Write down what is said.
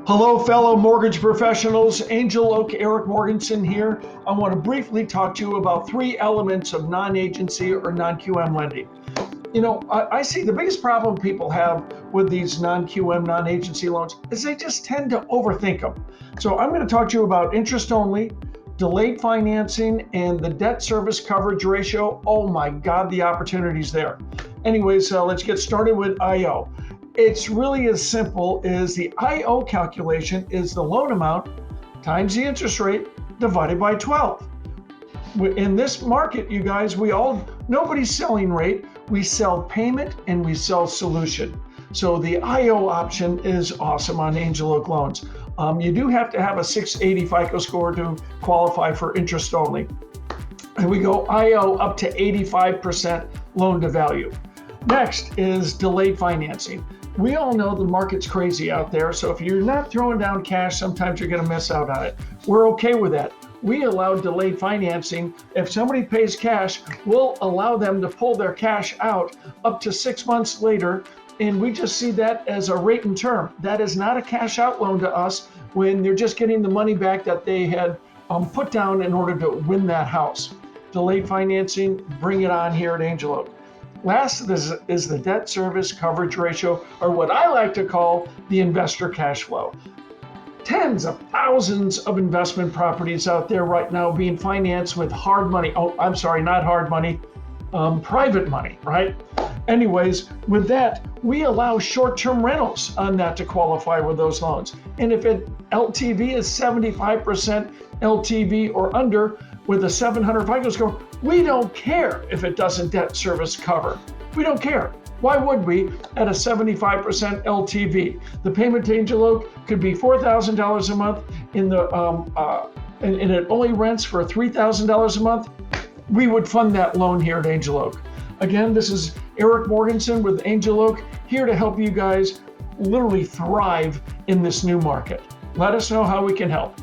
Hello, fellow mortgage professionals. Angel Oak Eric Morgenson here. I want to briefly talk to you about three elements of non-agency or non-QM lending. I see the biggest problem people have with these non-QM, non-agency loans is they just tend to overthink them. So I'm going to talk to you about interest only, delayed financing, and the debt service coverage ratio. Oh my God, the opportunities there. Anyways, let's get started with IO. It's really as simple as the IO calculation is the loan amount times the interest rate divided by 12. In this market, you guys, nobody's selling rate. We sell payment and we sell solution. So the IO option is awesome on Angel Oak loans. You do have to have a 680 FICO score to qualify for interest only. And we go IO up to 85% loan to value. Next is delayed financing. We all know the market's crazy out there, so if you're not throwing down cash, sometimes you're going to miss out on it. We're okay with that. We allow delayed financing. If somebody pays cash, we'll allow them to pull their cash out up to 6 months later, and we just see that as a rate and term. That is not a cash out loan to us when they're just getting the money back that they had put down in order to win that house. Delayed financing, bring it on here at Angel Oak. Last is the debt service coverage ratio, or what I like to call the investor cash flow. Tens of thousands of investment properties out there right now being financed with hard money. Oh, I'm sorry, not hard money, private money, right? Anyways, with that, we allow short-term rentals on that to qualify with those loans. And if LTV is 75% LTV or under with a 700 FICO score, we don't care if it doesn't debt service cover. We don't care. Why would we at a 75% LTV? The payment to Angel Oak could be $4,000 a month and it only rents for $3,000 a month. We would fund that loan here at Angel Oak. Again, this is Eric Morgenson with Angel Oak, here to help you guys literally thrive in this new market. Let us know how we can help.